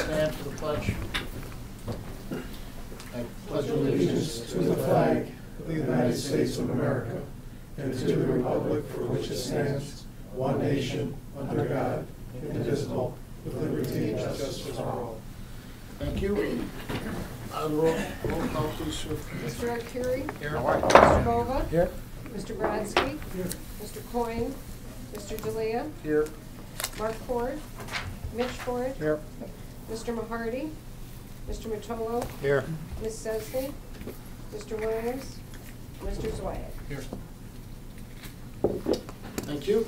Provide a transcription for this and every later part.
stand for the pledge. I pledge allegiance to the flag of the United States of America and to the republic for which it stands, one nation, under God, indivisible, with liberty and justice for all. Thank you. Roll call, please, sir. Mr. Arcuri? Here. Mr. Bova? Here. Mr. Brodsky? Here. Mr. Coyne? Mr. D'Elia? Here. Mark Ford? Mitch Ford? Here. Mr. Mahardy? Mr. Matolo? Here. Ms. Sesney? Mr. Williams? Mr. Zwiak? Here. Thank you.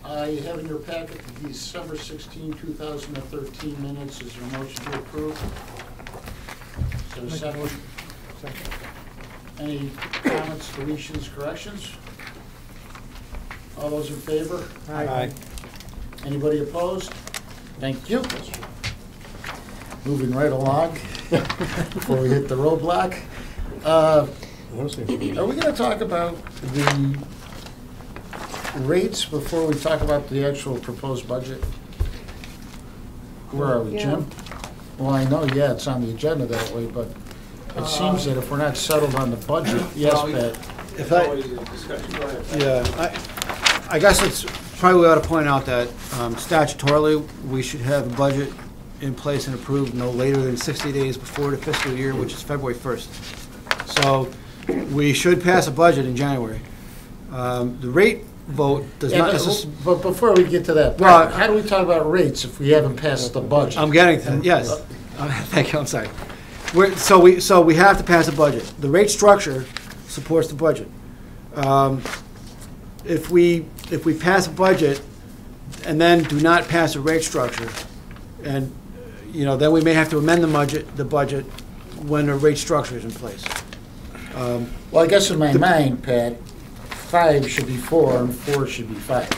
I have in your packet the December 16, 2013 minutes. Is there a motion to approve? Is there a second? Second. Any comments, deletions, corrections? All those in favor? Aye. Anybody opposed? Thank you. Moving right along before we hit the roadblock. Are we going to talk about the rates before we talk about the actual proposed budget? Where are we, Jim? Well, I know, yeah, it's on the agenda that way, but it seems that if we're not settled on the budget, yes, Pat. If I guess it's probably we ought to point out that statutorily, we should have a budget in place and approved no later than 60 days before the fiscal year, which is February 1st. So we should pass a budget in January. The rate vote does not necessarily... But before we get to that, well, how do we talk about rates if we haven't passed the budget? I'm getting to yes. Thank you, I'm sorry. So we have to pass a budget. The rate structure supports the budget. If we pass a budget and then do not pass a rate structure, and then we may have to amend the budget when a rate structure is in place. Well, I guess in my mind, Pat, 5 should be 4 and 4 should be 5.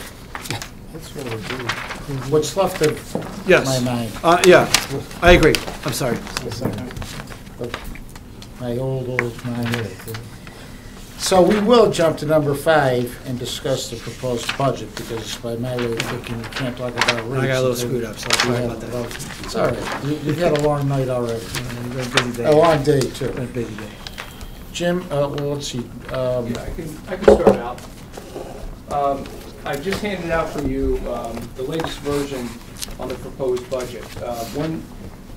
That's what we're doing. What's left of my mind? Yeah, I agree. I'm sorry. My old mind. So we will jump to number 5 and discuss the proposed budget, because by my way of thinking, we can't talk about rates. I got a little screwed up, so sorry about that. It's all right. You've had a long night already. Busy day. A long day, too. Busy day. Jim, well, let's see. Yeah, I can start out. I just handed out for you the latest version on the proposed budget. One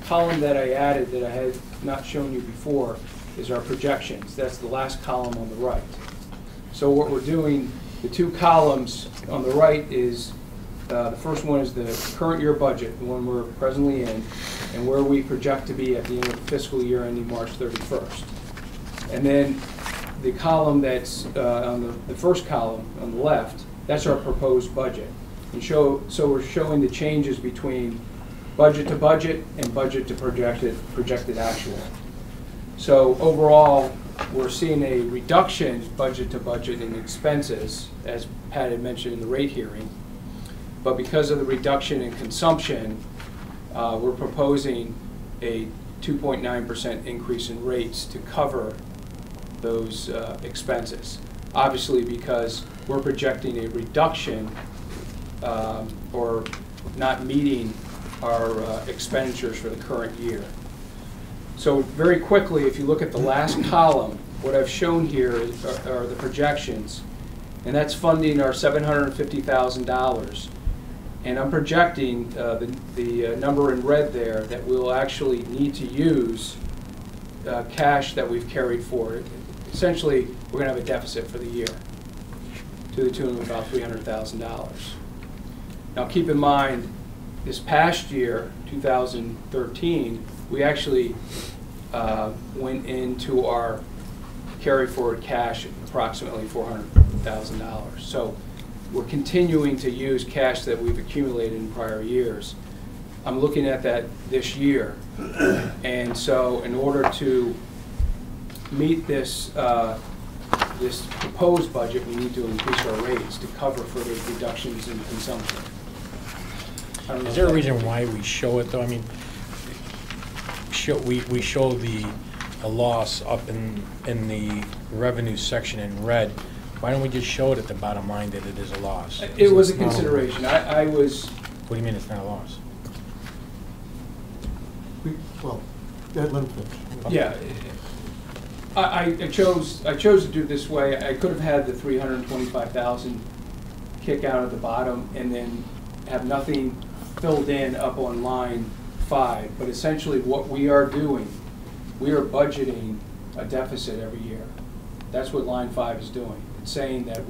column that I added that I had not shown you before is our projections. That's the last column on the right. So what we're doing, the 2 columns on the right is, the first one is the current year budget, the one we're presently in, and where we project to be at the end of the fiscal year ending March 31st. And then the column that's on the first column on the left, that's our proposed budget. And so we're showing the changes between budget to budget and budget to projected actual. So overall, we're seeing a reduction budget to budget in expenses, as Pat had mentioned in the rate hearing. But because of the reduction in consumption, we're proposing a 2.9% increase in rates to cover those expenses. Obviously, because we're projecting a reduction or not meeting our expenditures for the current year. So very quickly, if you look at the last column, what I've shown here are the projections, and that's funding our $750,000. And I'm projecting the number in red there that we'll actually need to use cash that we've carried forward. Essentially, we're going to have a deficit for the year to the tune of about $300,000. Now keep in mind, this past year, 2013, we actually went into our carry forward cash at approximately $400,000. So we're continuing to use cash that we've accumulated in prior years. I'm looking at that this year. And so in order to meet this this proposed budget, we need to increase our rates to cover for those reductions in consumption. Is there a reason why we show it, though? I mean, we show the loss up in the revenue section in red. Why don't we just show it at the bottom line that it is a loss? It was a consideration. I was... What do you mean it's not a loss? Well, let him finish. Yeah, I chose to do it this way. I could have had the 325,000 kick out at the bottom and then have nothing filled in up on line 5. But essentially what we are doing, we are budgeting a deficit every year. That's what line 5 is doing. It's saying that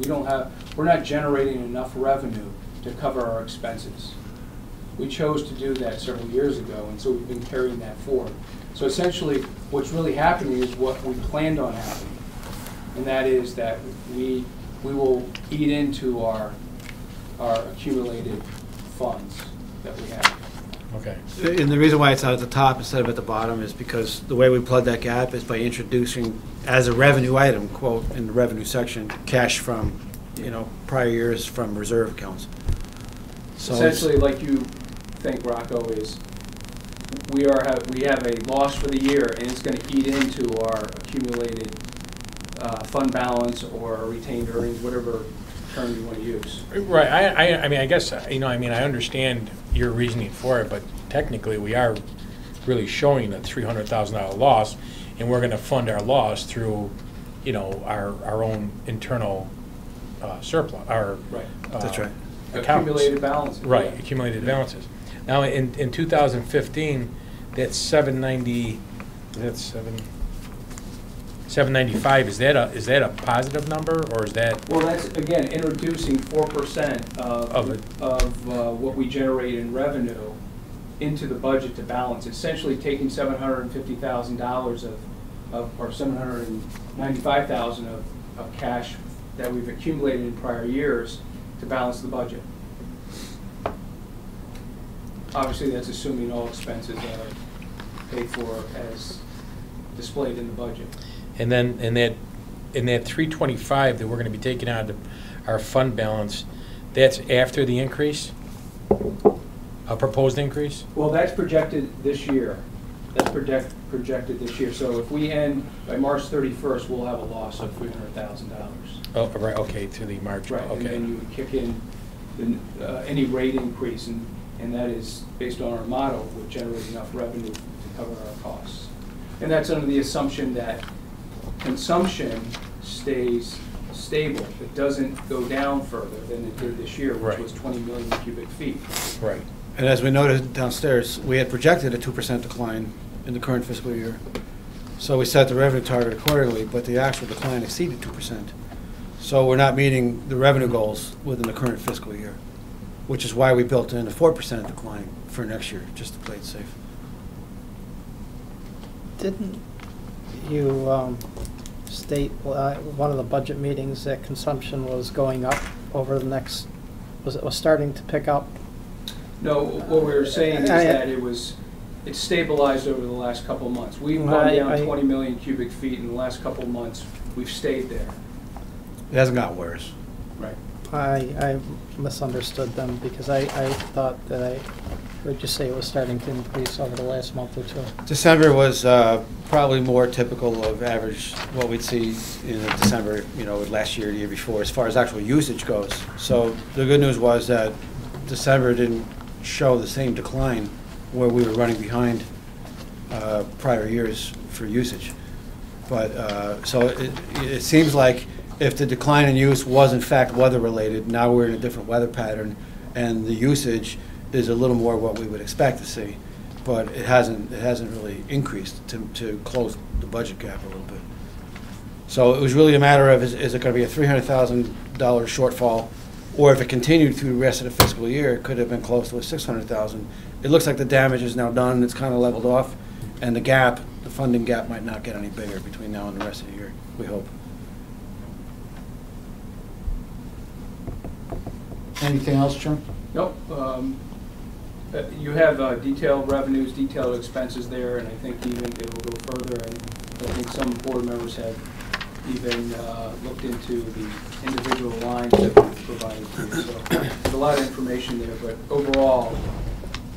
we're not generating enough revenue to cover our expenses. We chose to do that several years ago, and so we've been carrying that forward. So essentially, what's really happening is what we planned on happening, and that is that we will eat into our accumulated funds that we have. Okay. And the reason why it's out at the top instead of at the bottom is because the way we plug that gap is by introducing, as a revenue item, quote, in the revenue section, cash from, prior years from reserve accounts. So Essentially, like you think, Rocco, is we have a loss for the year, and it's going to eat into our accumulated fund balance or retained earnings, whatever term you want to use. Right, I mean, I guess, I understand your reasoning for it, but technically, we are really showing a $300,000 loss, and we're gonna fund our loss through, our own internal surplus, our. Right. That's right. Accounts. Accumulated balances. Right, Yeah. accumulated balances. Now, in 2015, that's 795, is that a positive number, or is that? Well, that's, again, introducing 4% of what we generate in revenue into the budget to balance, essentially taking $750,000 or $795,000 of cash that we've accumulated in prior years to balance the budget. Obviously, that's assuming all expenses are paid for as displayed in the budget. And then in that 325 that we're going to be taking out of our fund balance, that's after the increase, a proposed increase? Well, that's projected this year. That's projected this year. So if we end by March 31st, we'll have a loss of $300,000. Oh, right. Okay, to the March. Right, Okay. and then you would kick in any rate increase, and that is based on our model, would generate enough revenue to cover our costs. And that's under the assumption that consumption stays stable. It doesn't go down further than it did this year, which Right. was 20 million cubic feet. Right. And as we noted downstairs, we had projected a 2% decline in the current fiscal year. So we set the revenue target accordingly, but the actual decline exceeded 2%. So we're not meeting the revenue goals within the current fiscal year, which is why we built in a 4% decline for next year, just to play it safe. Didn't you state one of the budget meetings that consumption was going up over the next, was starting to pick up? No, what we were saying is that it's stabilized over the last couple of months. We've gone down 20 million cubic feet in the last couple of months. We've stayed there. It hasn't gotten worse. Right. I misunderstood them because I thought that I heard you say it was starting to increase over the last month or two. December was probably more typical of average, what we'd see in December, last year, the year before, as far as actual usage goes. So the good news was that December didn't show the same decline where we were running behind prior years for usage. But so it seems like if the decline in use was in fact weather-related, now we're in a different weather pattern, and the usage is a little more what we would expect to see. But it hasn't really increased to close the budget gap a little bit. So it was really a matter of, is it going to be a $300,000 shortfall, or if it continued through the rest of the fiscal year, it could have been close to a $600,000. It looks like the damage is now done, it's kind of leveled off, and the gap, the funding gap, might not get any bigger between now and the rest of the year, we hope. Anything else, Jim? Nope. You have detailed revenues, detailed expenses there, and I think even it will go further. I think some board members have even looked into the individual lines that we've provided to you. So there's a lot of information there, but overall,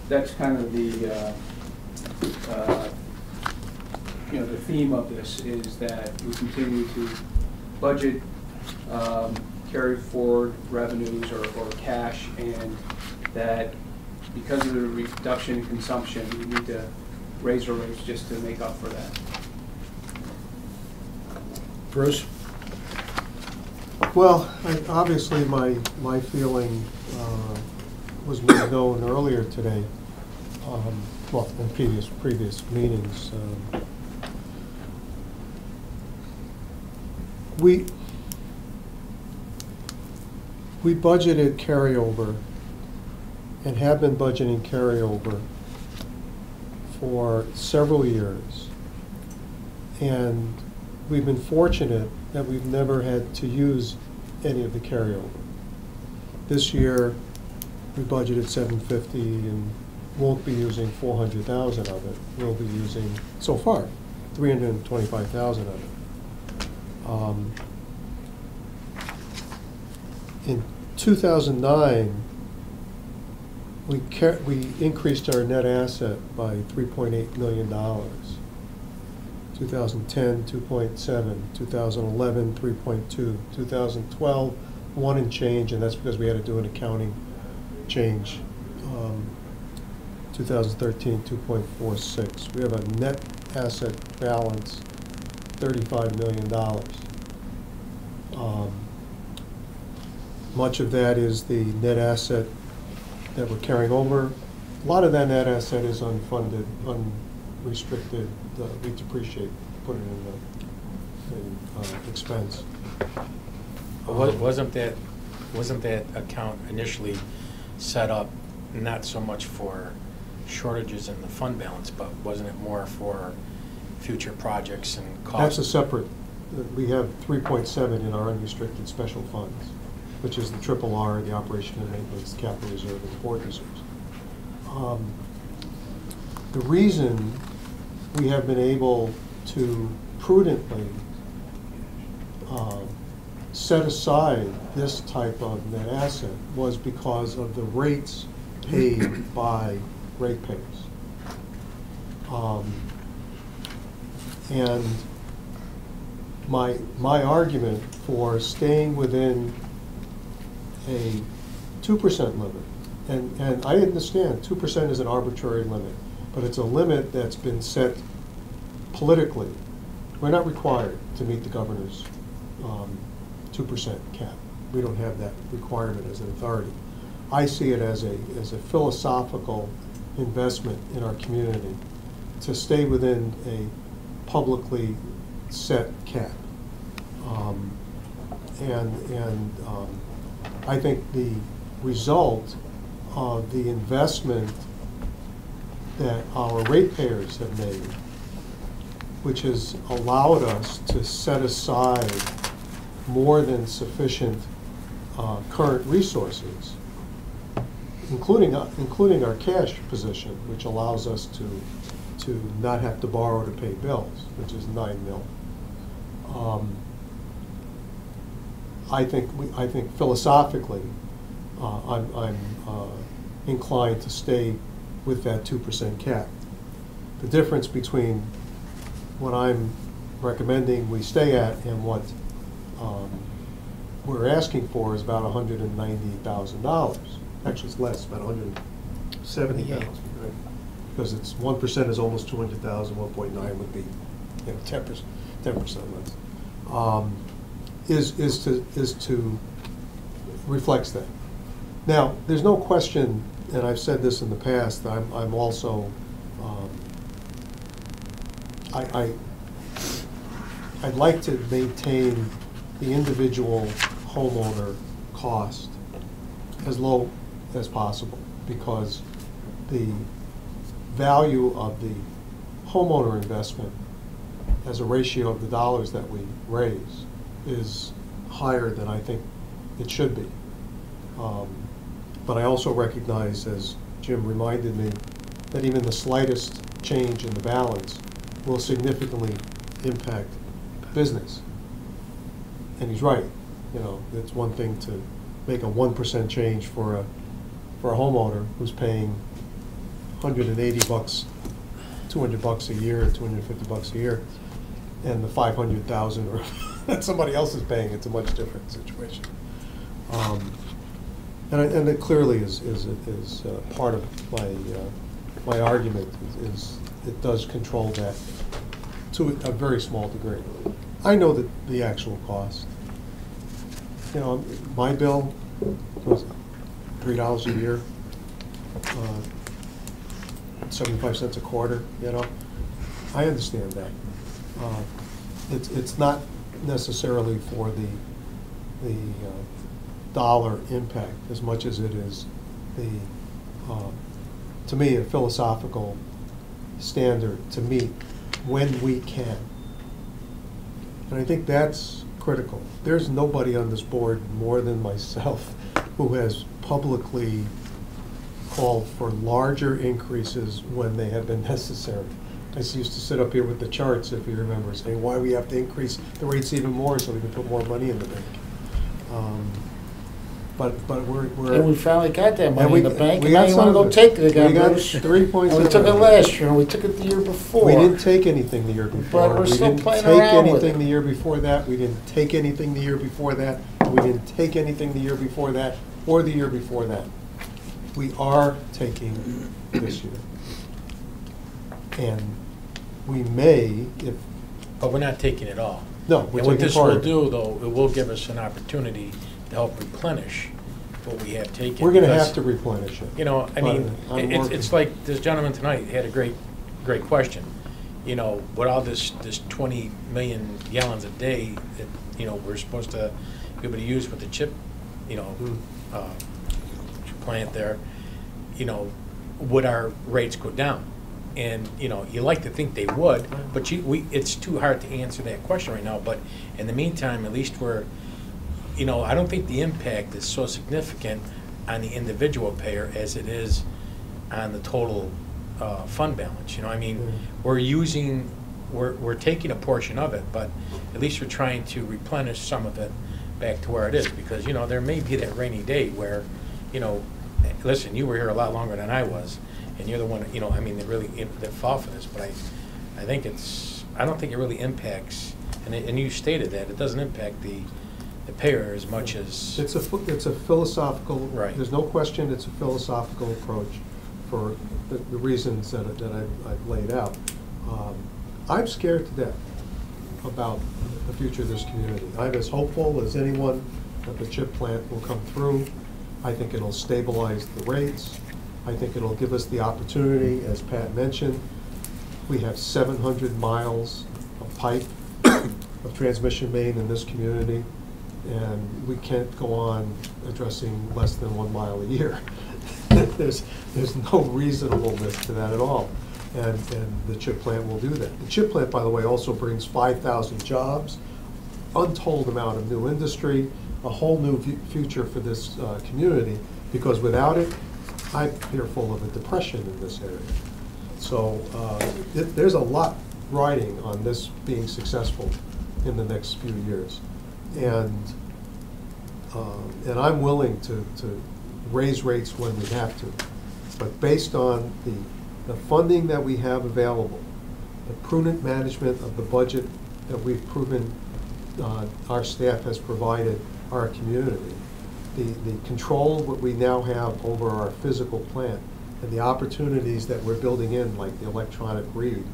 that's kind of the the theme of this is that we continue to budget carry forward revenues or cash, and that because of the reduction in consumption, we need to razor rates just to make up for that. Bruce? Well, obviously, my feeling was made known earlier today, well, in previous meetings. We budgeted carryover and have been budgeting carryover for several years. And we've been fortunate that we've never had to use any of the carryover. This year, we budgeted $750 and won't be using $400,000 of it. We'll be using, so far, $325,000 of it. In 2009, we increased our net asset by $3.8 million. 2010, 2.7, 2011, 3.2, 2012, 1 and change, and that's because we had to do an accounting change. 2013, 2.46. We have a net asset balance, $35 million. Much of that is the net asset that we're carrying over. A lot of that net asset is unfunded, unrestricted. We depreciate, put it in the expense. Wasn't that account initially set up not so much for shortages in the fund balance, but wasn't it more for future projects and costs? That's a separate, we have 3.7 in our unrestricted special funds, which is the RRR, the Operation and Maintenance, Capital Reserve, and the Board Reserves. The reason we have been able to prudently set aside this type of net asset was because of the rates paid by ratepayers. And my argument for staying within a 2% limit, and I understand 2% is an arbitrary limit, but it's a limit that's been set politically. We're not required to meet the governor's 2% cap. We don't have that requirement as an authority. I see it as a philosophical investment in our community to stay within a publicly set cap. I think the result of the investment that our ratepayers have made, which has allowed us to set aside more than sufficient current resources, including our cash position, which allows us to not have to borrow to pay bills, which is $9 million. I think philosophically, I'm inclined to stay with that 2% cap. The difference between what I'm recommending we stay at and what we're asking for is about $190,000. Actually, it's less, about $170,000, right? Because it's 1% is almost 200,000. 1.9 would be, 10% less. Is to reflects that. Now, there's no question, and I've said this in the past. I'm also I'd like to maintain the individual homeowner cost as low as possible, because the value of the homeowner investment as a ratio of the dollars that we raise is higher than I think it should be. But I also recognize, as Jim reminded me, that even the slightest change in the balance will significantly impact business. And he's right. It's one thing to make a 1% change for a homeowner who's paying $180, $200 a year, $250 a year, and the $500,000 or that somebody else is paying. It's a much different situation. And it clearly is part of my argument is it does control that to a very small degree. I know that the actual cost. You know, my bill was $3 a year, 75 cents a quarter, you know. I understand that. It's not necessarily for the dollar impact as much as it is the, to me, a philosophical standard to meet when we can. And I think that's critical. There's nobody on this board more than myself who has publicly called for larger increases when they have been necessary. I used to sit up here with the charts, if you remember, saying why we have to increase the rates even more so we can put more money in the bank. But we're And we finally got that money in the bank, we and now got you some wanna of go it. take it again, We got Bruce. 3.7. And we took it last year, and we took it the year before. We didn't take anything the year before. But we're still playing We didn't around take with anything it. the year before that. We didn't take anything the year before that. We didn't take anything the year before that, or the year before that. We are taking this year. And we may, if, But we're not taking it all. no, we're And what taking this part will of it. do, though, it will give us an opportunity to help replenish what we have taken. We're gonna because, have to replenish it. You know, I But mean, I'm it's working. like this gentleman tonight had a great question. You know, with all this 20 million gallons a day that, you know, we're supposed to be able to use with the chip, you know, Mm. plant there, you know, would our rates go down? And, you know, you like to think they would, but it's too hard to answer that question right now. But in the meantime, at least you know, I don't think the impact is so significant on the individual payer as it is on the total fund balance. You know, I mean, we're taking a portion of it, but at least we're trying to replenish some of it back to where it is. Because, you know, there may be that rainy day where, you know, listen, you were here a lot longer than I was, and you're the one, you know, I mean, that fought for this, but I think I don't think it really impacts, and you stated that, it doesn't impact the payer as much as. It's a philosophical, Right. there's no question it's a philosophical approach for the reasons that I've laid out. I'm scared to death about the future of this community. I'm as hopeful as anyone that the chip plant will come through. I think it'll stabilize the rates. I think it'll give us the opportunity, as Pat mentioned, we have 700 miles of pipe, of transmission main in this community, and we can't go on addressing less than 1 mile a year. There's no reasonableness to that at all, and the chip plant will do that. The chip plant, by the way, also brings 5,000 jobs, untold amount of new industry, a whole new future for this community, because without it, I'm fearful of a depression in this area. So there's a lot riding on this being successful in the next few years. And I'm willing to raise rates when we have to. But based on the funding that we have available, the prudent management of the budget that we've proven our staff has provided our community, the control that we now have over our physical plant, and the opportunities that we're building in, like the electronic read,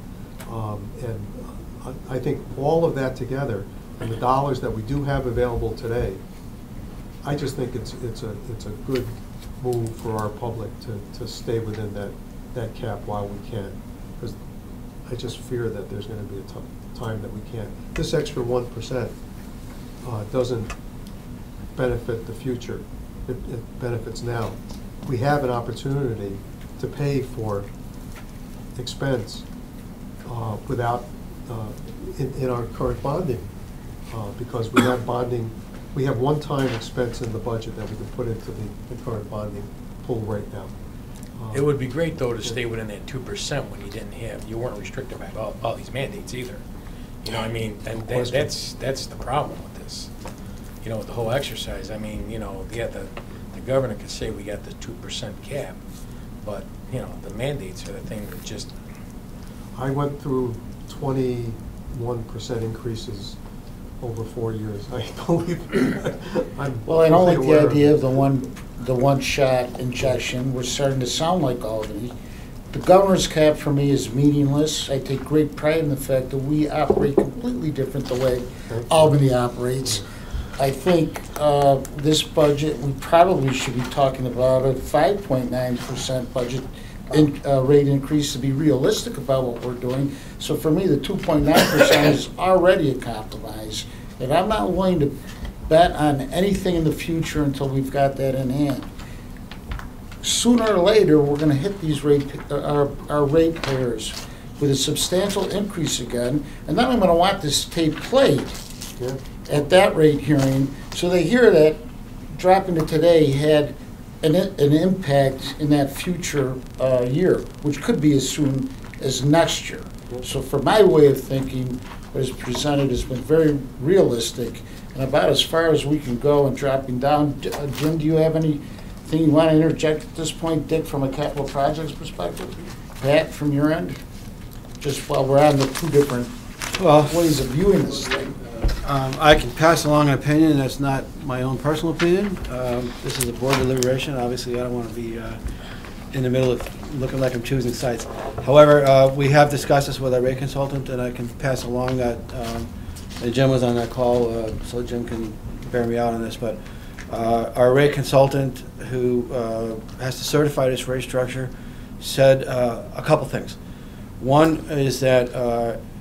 and I think all of that together, and the dollars that we do have available today, I just think it's a good move for our public to stay within that cap while we can, because I just fear that there's going to be a time that we can't. This extra 1% doesn't benefit the future. It benefits now. We have an opportunity to pay for expense without in our current bonding, because we have bonding. We have one-time expense in the budget that we can put into the current bonding pool right now. It would be great, though, to stay within that 2% when you weren't restricted by all these mandates either. You know, I mean, and that's the problem with this. You know, with the whole exercise. I mean, you know, the governor could say we got the 2% cap, but, you know, the mandates are the thing that just. I went through 21% increases over 4 years. I believe. Well, I don't like the idea of the one-shot injection. We're starting to sound like Albany. The governor's cap for me is meaningless. I take great pride in the fact that we operate completely different the way Albany operates. I think this budget, we probably should be talking about a 5.9% budget rate increase to be realistic about what we're doing. So for me, the 2.9% is already a compromise. And I'm not willing to bet on anything in the future until we've got that in hand. Sooner or later, we're going to hit these our ratepayers with a substantial increase again, and then I'm going to want this tape played at that rate hearing, so they hear that dropping to today had an impact in that future year, which could be as soon as next year. So for my way of thinking, what is presented has been very realistic and about as far as we can go in dropping down. Jim, do you have anything you want to interject at this point, Dick, from a capital projects perspective? Pat, from your end? Just while we're on the two different ways of viewing this thing. I can pass along an opinion that's not my own personal opinion. This is a board deliberation. Obviously, I don't want to be in the middle of looking like I'm choosing sides. However, we have discussed this with our rate consultant, and I can pass along that. And Jim was on that call, so Jim can bear me out on this. But our rate consultant, who has to certify this rate structure, said a couple things. One is that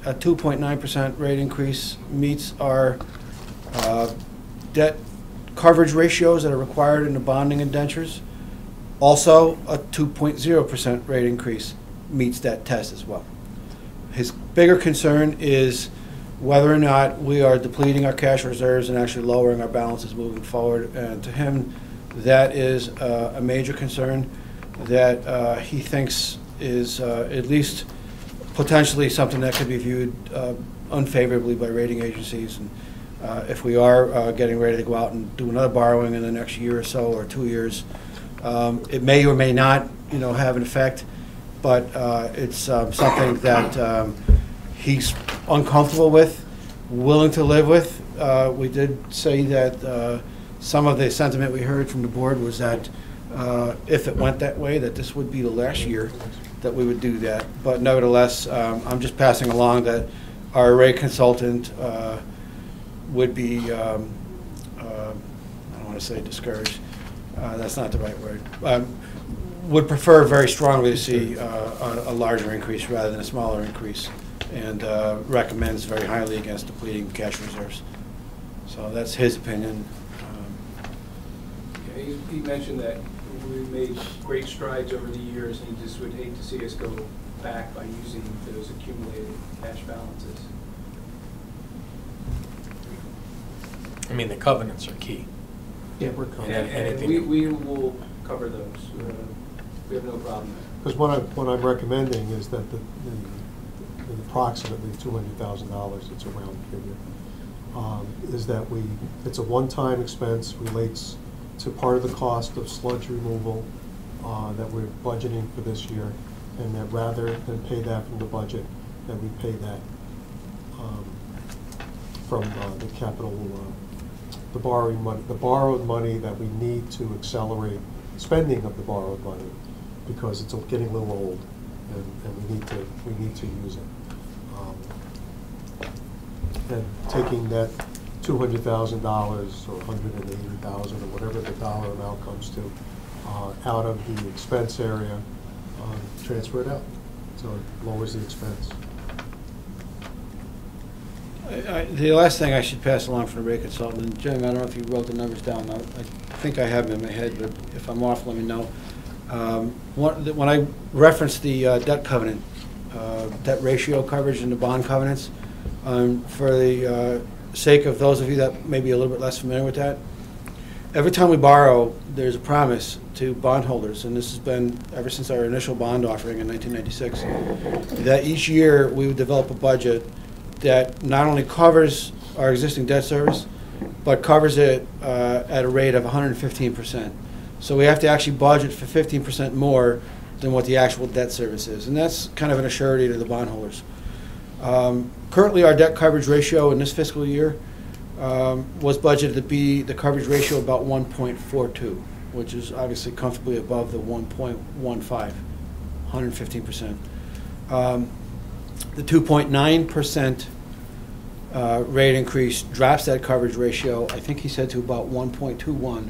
a 2.9% rate increase meets our debt coverage ratios that are required in the bonding indentures. Also, a 2.0% rate increase meets that test as well. His bigger concern is whether or not we are depleting our cash reserves and actually lowering our balances moving forward. And to him, that is a major concern that he thinks is at least potentially something that could be viewed unfavorably by rating agencies. And if we are getting ready to go out and do another borrowing in the next year or so, or 2 years, it may or may not, have an effect. But it's something that he's uncomfortable with, willing to live with. We did say that some of the sentiment we heard from the board was that if it went that way, that this would be the last year that we would do that. But nevertheless, I'm just passing along that our rate consultant would be, I don't want to say discouraged, that's not the right word, would prefer very strongly to see a larger increase rather than a smaller increase, and recommends very highly against depleting cash reserves. So that's his opinion. He mentioned that we made great strides over the years, and he just would hate to see us go back by using those accumulated cash balances. I mean, the covenants are key. Yeah, we're coming. And we will cover those. We have no problem there. Because what I'm recommending is that the approximately $200,000, it's a round figure, is that it's a one-time expense, relates to part of the cost of sludge removal that we're budgeting for this year, and that rather than pay that from the budget, that we pay that from the capital, the borrowed money that we need to accelerate spending of the borrowed money, because it's getting a little old, and we need to use it. And taking that $200,000 or $180,000 or whatever the dollar amount comes to out of the expense area, transfer it out, so it lowers the expense. The last thing I should pass along from the rate consultant, and Jim, I don't know if you wrote the numbers down. I think I have them in my head, but if I'm off, let me know. When I referenced the debt covenant, debt ratio coverage in the bond covenants, for the sake of those of you that may be a little bit less familiar with that, every time we borrow, there's a promise to bondholders, and this has been ever since our initial bond offering in 1996, that each year we would develop a budget that not only covers our existing debt service, but covers it at a rate of 115%. So we have to actually budget for 15% more than what the actual debt service is, and that's kind of an assurity to the bondholders. Currently, our debt coverage ratio in this fiscal year was budgeted to be the coverage ratio about 1.42, which is obviously comfortably above the 1.15. 115%. The 2.9% rate increase drops that coverage ratio, I think he said, to about 1.21.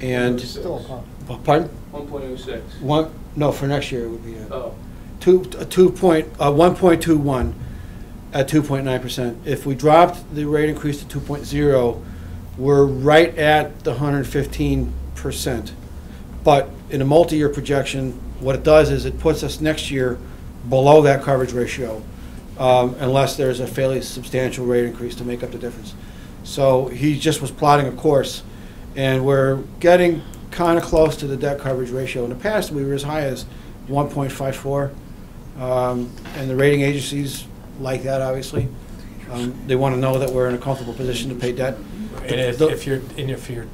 And, Still above. pardon? 1.06. No, for next year it would be Oh, 1.21 at 2.9%. If we dropped the rate increase to 2.0, we're right at the 115%. But in a multi-year projection, what it does is it puts us next year below that coverage ratio, unless there's a fairly substantial rate increase to make up the difference. So he just was plotting a course, and we're getting kind of close to the debt coverage ratio. In the past, we were as high as 1.54, and the rating agencies like that, obviously. They want to know that we're in a comfortable position to pay debt. And if your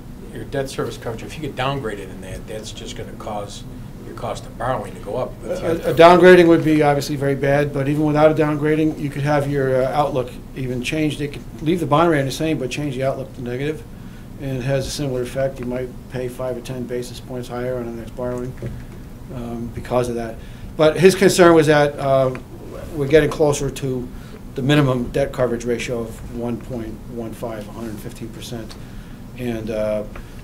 debt service coverage, if you get downgraded in that, that's just going to cause your cost of borrowing to go up. A downgrading would be obviously very bad, but even without a downgrading, you could have your outlook even changed. They could leave the bond rating the same, but change the outlook to negative, and it has a similar effect. You might pay 5 or 10 basis points higher on the next borrowing because of that. But his concern was that we're getting closer to the minimum debt coverage ratio of 1.15, 115%, and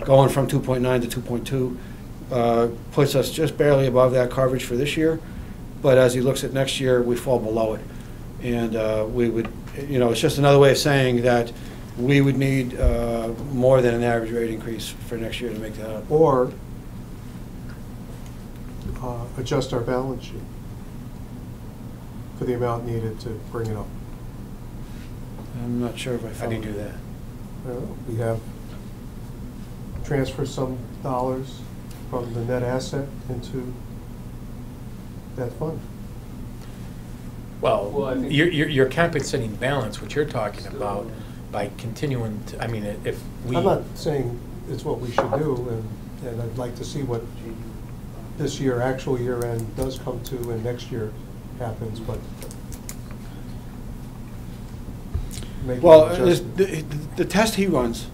going from 2.9 to 2.2 puts us just barely above that coverage for this year. But as he looks at next year, we fall below it, and we would, it's just another way of saying that we would need more than an average rate increase for next year to make that up. Or adjust our balance sheet for the amount needed to bring it up. I'm not sure if I How follow. do you do that? We have transfer some dollars from the net asset into that fund. Well, I think- You're compensating balance, what you're talking about, by continuing to, I mean, if we. I'm not saying it's what we should do, and I'd like to see what this year, actual year end does come to, and next year happens, but make an Well, adjustment. the test he runs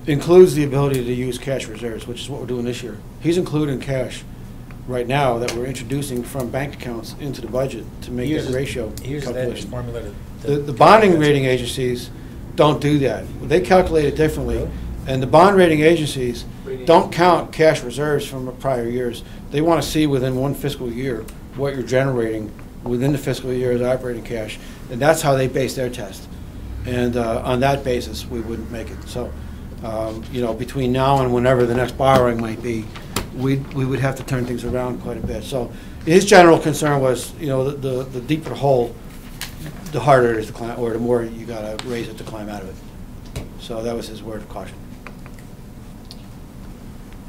includes the ability to use cash reserves, which is what we're doing this year. He's including cash right now that we're introducing from bank accounts into the budget to make that ratio He uses that as calculation. formula The bonding rating agencies don't do that. They calculate it differently, and the bond rating agencies don't count cash reserves from the prior years. They want to see within one fiscal year what you're generating within the fiscal year as operating cash, and that's how they base their test. And on that basis, we wouldn't make it. So, between now and whenever the next borrowing might be, we would have to turn things around quite a bit. So his general concern was, the deeper the hole, the harder it is to climb, or the more you got to raise it to climb out of it. So that was his word of caution.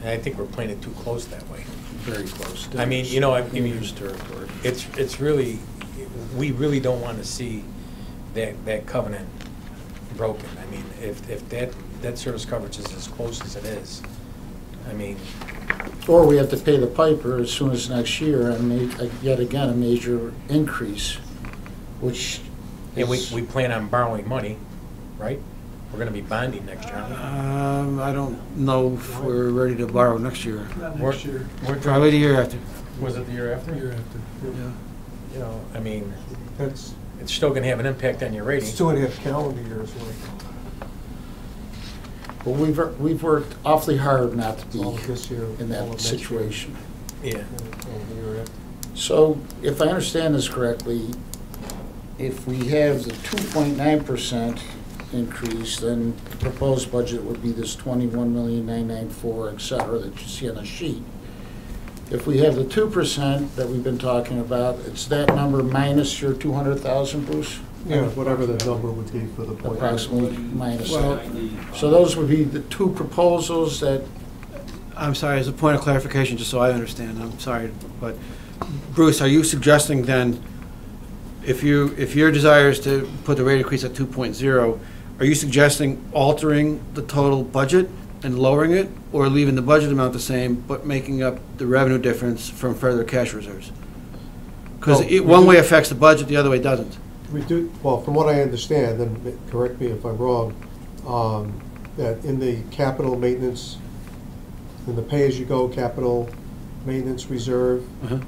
And I think we're playing it too close that way. Very close. I mean, Dangerous territory. it's really, we really don't want to see that covenant broken. I mean, if that service coverage is as close as it is, I mean. Or we have to pay the piper as soon as next year and yet again, a major increase, which And is. we plan on borrowing money, right? We're going to be bonding next year. I don't know if we're ready to borrow next year. Next year. Probably the year after. Was it the year after? Year after. Yeah. I mean, That's, it's still going to have an impact on your rating. it's 2.5 calendar years away. Well, we've worked awfully hard not to All of this year, be in all of that next year. situation. Yeah. And the year after. So, if I understand this correctly, if we have the 2.9% increase, then the proposed budget would be this 21,994,000, et cetera, that you see on the sheet. If we have the 2% that we've been talking about, it's that number minus your 200,000, Bruce? Yeah, whatever the number would be for the point. Approximately minus Well, that. So those would be the two proposals that, I'm sorry, as a point of clarification, just so I understand, I'm sorry, but Bruce, are you suggesting then, if your desire is to put the rate increase at 2.0, are you suggesting altering the total budget and lowering it, or leaving the budget amount the same, but making up the revenue difference from further cash reserves? Because No, we one do- way affects the budget, the other way doesn't. We do, well, from what I understand, and correct me if I'm wrong, that in the capital maintenance, in the pay-as-you-go capital maintenance reserve, Uh-huh.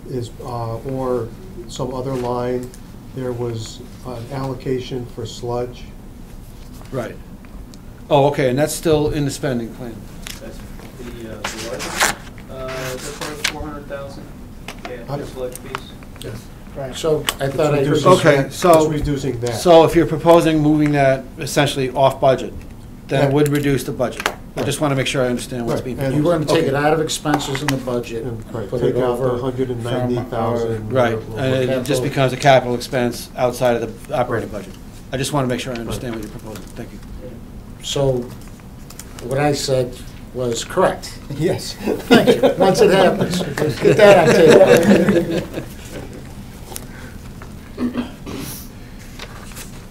is, or some other line, there was an allocation for sludge. Right. Oh, okay, and that's still in the spending plan. That's the largest, that's part of the 400,000, yeah, the sludge piece. Yes. Right. So I thought I heard. Reducing Okay, that- so- It's reducing that. So if you're proposing moving that essentially off budget, then it Yeah. would reduce the budget. I just want to make sure I understand what's Right, being and You proposed. were gonna take it Okay. out of expenses in the budget, And, right, put take it out the over 190,000. Right, or- and it capital. just becomes a capital expense outside of the operating budget. I just want to make sure I understand what you're proposing. Thank you. So what I said was correct. Yes. Thank you. Once it happens, get that on tape.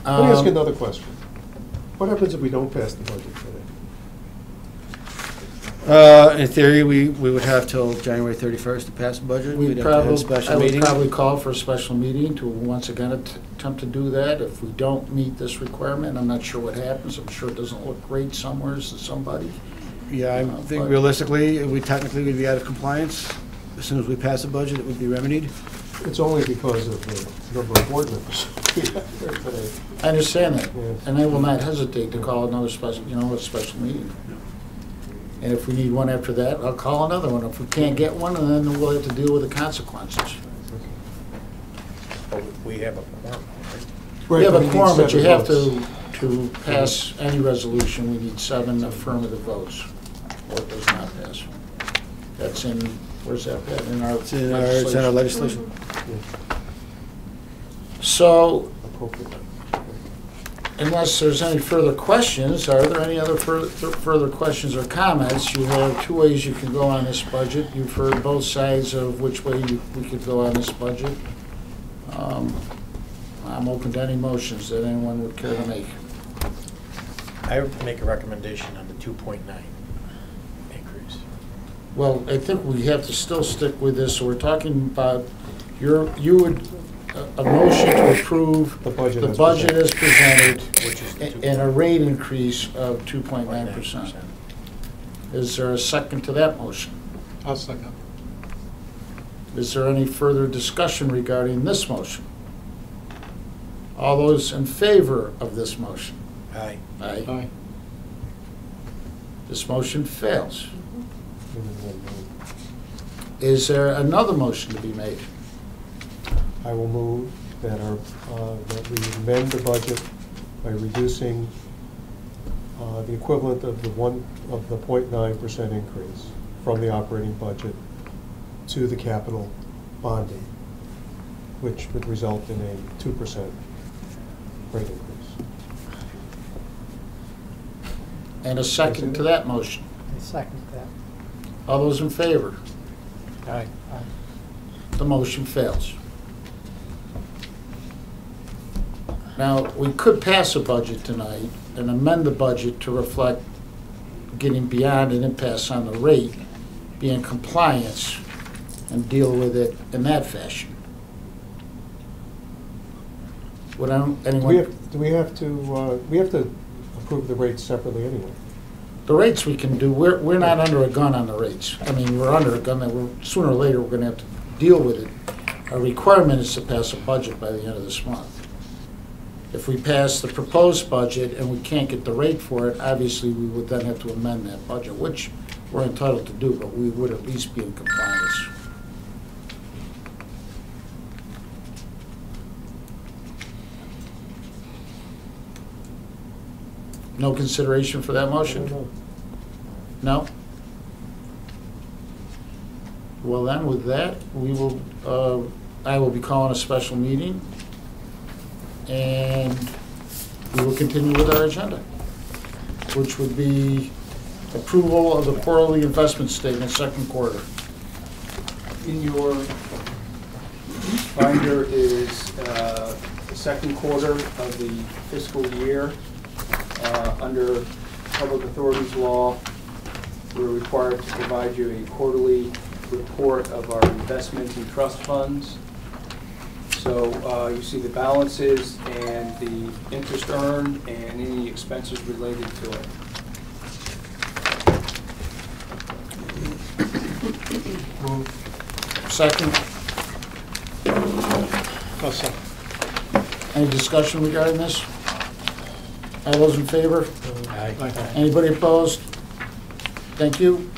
Let me ask you another question. What happens if we don't pass the budget today? In theory, we would have till January 31st to pass the budget. We We'd have to have a probably, special I would meeting. probably call for a special meeting to once again attempt to do that. If we don't meet this requirement, I'm not sure what happens. I'm sure it doesn't look great somewhere to somebody. Yeah, I think but- realistically, we technically would be out of compliance. As soon as we pass the budget, it would be remedied. It's only because of the number of board members we have here today. I understand that, Yeah. and I will not hesitate to call another special, a special meeting. And if we need one after that, I'll call another one. If we can't get one, then we'll have to deal with the consequences. But we have a quorum, right? We have Right, a need quorum, but you 7 have votes. to pass any resolution, we need 7 affirmative votes, or it does not pass. That's in, where's that, at? In our It's in our legislation. Yeah, So, appropriate. unless there's any further questions, are there any other further questions or comments? You have 2 ways you can go on this budget. You've heard both sides of which way we could go on this budget. I'm open to any motions that anyone would care to make. I would make a recommendation on the 2.9 increase. Well, I think we have to still stick with this, so we're talking about, a motion to approve The budget the as budget as presented, Which is the and a rate increase of 2.9%. Is there a second to that motion? I'll second. Is there any further discussion regarding this motion? All those in favor of this motion? Aye. Aye. This motion fails. Is there another motion to be made? I will move that that we amend the budget by reducing the equivalent of the 0.9% increase from the operating budget to the capital bonding, which would result in a 2% rate increase. And a second to that motion? I second that. All those in favor? Aye. The motion fails. Now, we could pass a budget tonight and amend the budget to reflect getting beyond an impasse on the rate, be in compliance, and deal with it in that fashion. Would anyone? Do we have to approve the rates separately anyway? The rates we can do, we're not under a gun on the rates. I mean, we're under a gun that sooner or later, we're gonna have to deal with it. Our requirement is to pass a budget by the end of this month. If we pass the proposed budget and we can't get the rate for it, obviously, we would then have to amend that budget, which we're entitled to do, but we would at least be in compliance. No consideration for that motion? No? Well then, with that, we will, I will be calling a special meeting, and we will continue with our agenda, which would be approval of the quarterly investment statement, second quarter. In your binder is the second quarter of the fiscal year. Under Public Authorities Law, we're required to provide you a quarterly report of our investments and trust funds. So you see the balances and the interest earned and any expenses related to it. Second, Any discussion regarding this? All those in favor? Aye. Anybody opposed? Thank you.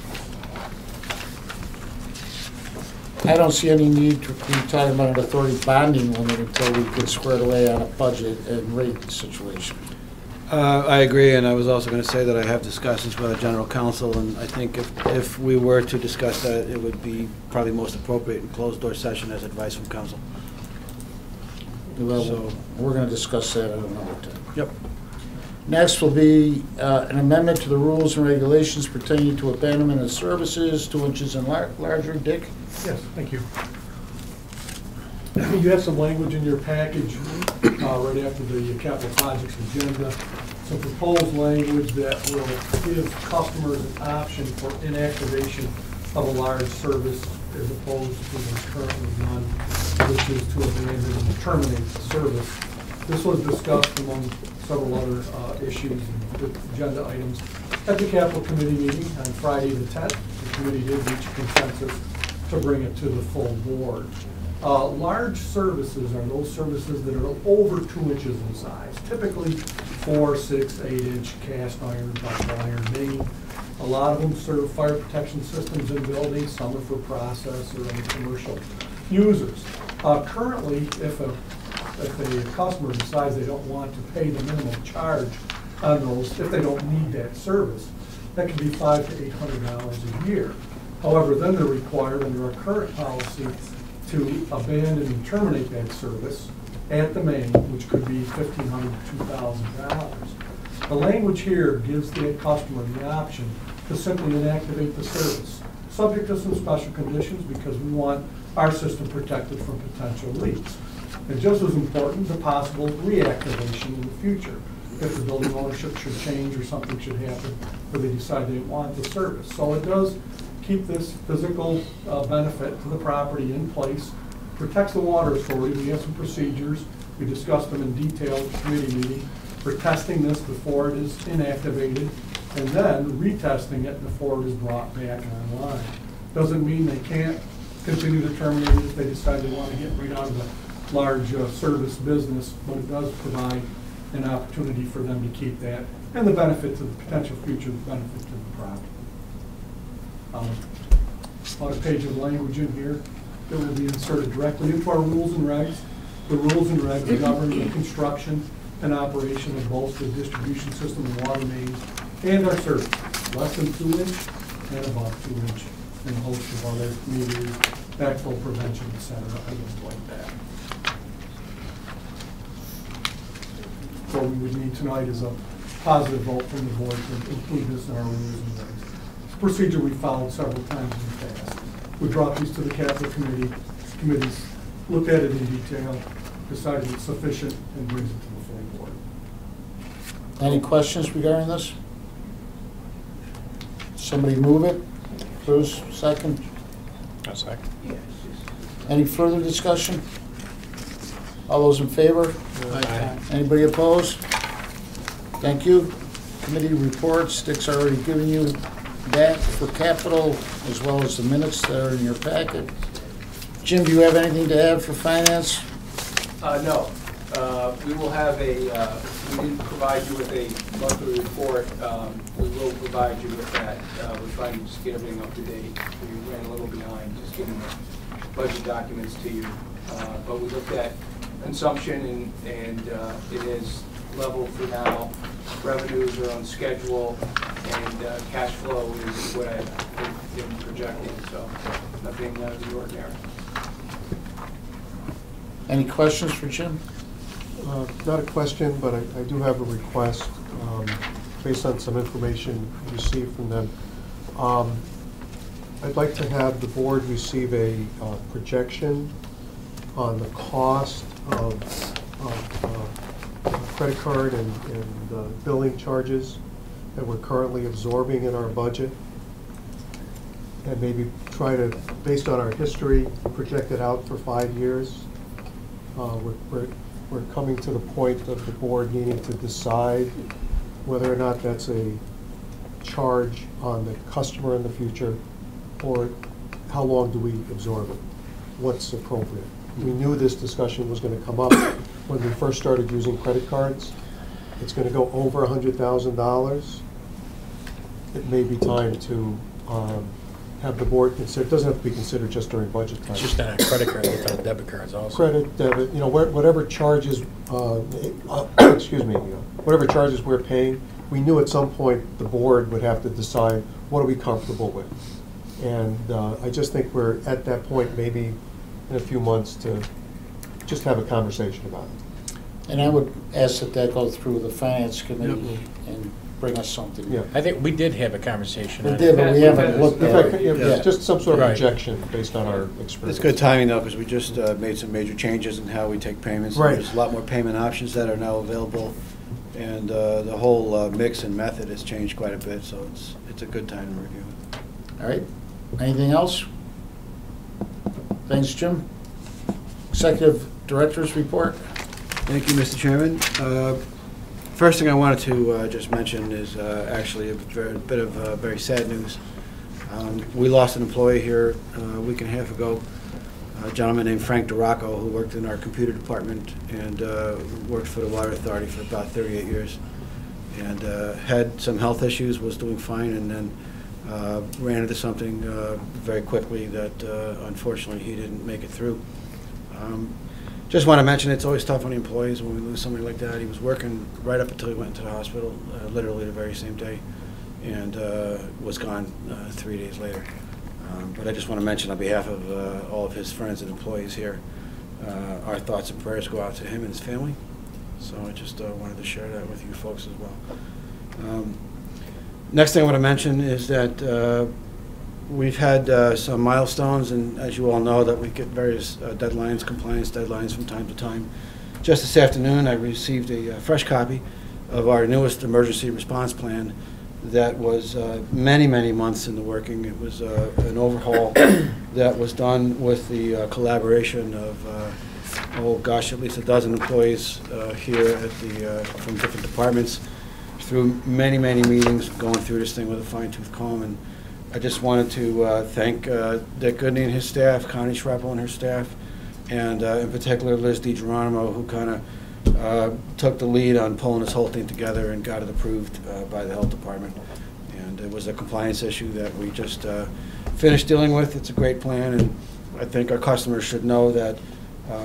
I don't see any need to be talking about an authority bonding limit until we get squared away on a budget and rate situation. I agree, and I was also going to say that I have discussions with our general counsel, and I think if we were to discuss that, it would be probably most appropriate in closed-door session as advice from counsel. Well, So- we're going to discuss that at another time. Yep. Next will be an amendment to the rules and regulations pertaining to abandonment of services, 2 inches and larger. Dick? Yes, thank you. You have some language in your package right after the capital projects agenda. Some proposed language that will give customers an option for inactivation of a large service as opposed to what's currently done, which is to abandon and terminate the service. This was discussed among several other issues and agenda items at the capital committee meeting on Friday the 10th. The committee did reach a consensus to bring it to the full board. Large services are those services that are over 2 inches in size, typically 4, 6, 8-inch cast iron, ductile iron main. A lot of them serve fire protection systems in buildings, some are for process or other commercial users. Currently, if a customer decides they don't want to pay the minimum charge on those, if they don't need that service, that can be $500 to $800 a year. However, then they're required under our current policy to abandon and terminate that service at the main, which could be $1,500 to $2,000. The language here gives the customer the option to simply inactivate the service, subject to some special conditions because we want our system protected from potential leaks. And just as important, the possible reactivation in the future if the building ownership should change or something should happen where they decide they want the service. So it does keep this physical benefit to the property in place, protects the water authority. We have some procedures. We discussed them in detail at the committee meeting for testing this before it is inactivated and then retesting it before it is brought back online. Doesn't mean they can't continue to terminate it if they decide they want to get right out of the large service business, but it does provide an opportunity for them to keep that and the benefit to the potential future benefit to the property. About a page of language in here that will be inserted directly into our rules and regs. The rules and regs govern the construction and operation of both the distribution system and water mains and our service, less than 2 inch and above 2 inch, and a host of other meters, backflow prevention, et cetera, items like that. What we would need tonight is a positive vote from the board to include this in our rules and regs. It's a procedure we followed several times in the past. We brought these to the capital committee. Committees looked at it in detail, decided it's sufficient, and brings it to the full board. Any questions regarding this? Somebody move it? Bruce, second. A second. Any further discussion? All those in favor? Aye. Anybody opposed? Thank you. Committee reports, Dick's already given you that for capital, as well as the minutes that are in your packet. Jim, do you have anything to add for finance? No. We will have we didn't provide you with a monthly report. We will provide you with that. We're trying to just get everything up to date. We ran a little behind just getting the budget documents to you. But we looked at consumption and it is level for now. Revenues are on schedule and cash flow is what I've been projecting. So nothing out of the ordinary. Any questions for Jim? Not a question, but I do have a request based on some information received from them. I'd like to have the board receive a projection on the cost of credit card and billing charges that we're currently absorbing in our budget, and maybe try to, based on our history, project it out for 5 years. We're coming to the point of the board needing to decide whether or not that's a charge on the customer in the future, or how long do we absorb it? What's appropriate? we knew this discussion was going to come up when we first started using credit cards. It's going to go over $100,000. It may be time to have the board consider, it doesn't have to be considered just during budget time. It's just on a credit card, it's on debit cards also. Credit, debit, whatever charges, excuse me, whatever charges we're paying, we knew at some point the board would have to decide what are we comfortable with. And I just think we're at that point, maybe in a few months, to just have a conversation about it. And I would ask that that go through the finance committee and bring us something. Yeah. I think we did have a conversation We on did, it. but we haven't looked In at fact, it. yeah, just some sort of Right. projection based on our experience. It's good timing though, because we just made some major changes in how we take payments. Right. There's a lot more payment options that are now available, and the whole mix and method has changed quite a bit, so it's a good time to review it. All right, anything else? Thanks, Jim. Executive Director's Report. Thank you, Mr. Chairman. First thing I wanted to just mention is actually a bit of very sad news. We lost an employee here a week and a half ago, a gentleman named Frank DeRocco, who worked in our computer department and worked for the Water Authority for about 38 years. And had some health issues, was doing fine, and then ran into something very quickly that unfortunately he didn't make it through. Just want to mention, it's always tough on the employees when we lose somebody like that. He was working right up until he went into the hospital, literally the very same day, and was gone 3 days later. But I just want to mention on behalf of all of his friends and employees here, our thoughts and prayers go out to him and his family. So I just wanted to share that with you folks as well. Next thing I want to mention is that we've had some milestones, and as you all know, that we get various deadlines, compliance deadlines from time to time. Just this afternoon, I received a fresh copy of our newest emergency response plan that was many, many months in the working. It was an overhaul that was done with the collaboration of, oh gosh, at least a dozen employees here at the from different departments, through many, many meetings, going through this thing with a fine-tooth comb. And I just wanted to thank Dick Goodney and his staff, Connie Schreppel and her staff, and in particular Liz DiGeronimo, who kind of took the lead on pulling this whole thing together and got it approved by the health department. And it was a compliance issue that we just finished dealing with. It's a great plan, and I think our customers should know that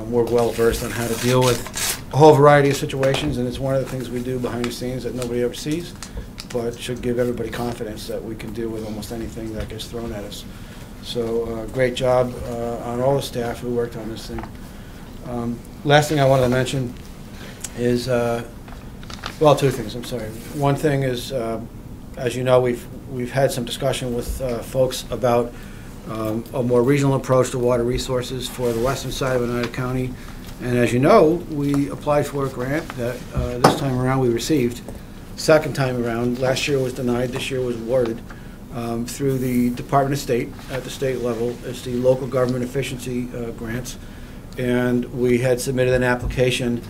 we're well versed on how to deal with a whole variety of situations, and it's one of the things we do behind the scenes that nobody ever sees, but should give everybody confidence that we can deal with almost anything that gets thrown at us. So great job on all the staff who worked on this thing. Last thing I wanted to mention is, well, two things, I'm sorry. One thing is, as you know, we've had some discussion with folks about a more regional approach to water resources for the western side of Oneida County. And as you know, we applied for a grant that this time around we received. Second time around, last year was denied, this year was awarded through the Department of State at the state level. It's the local government efficiency grants. And we had submitted an application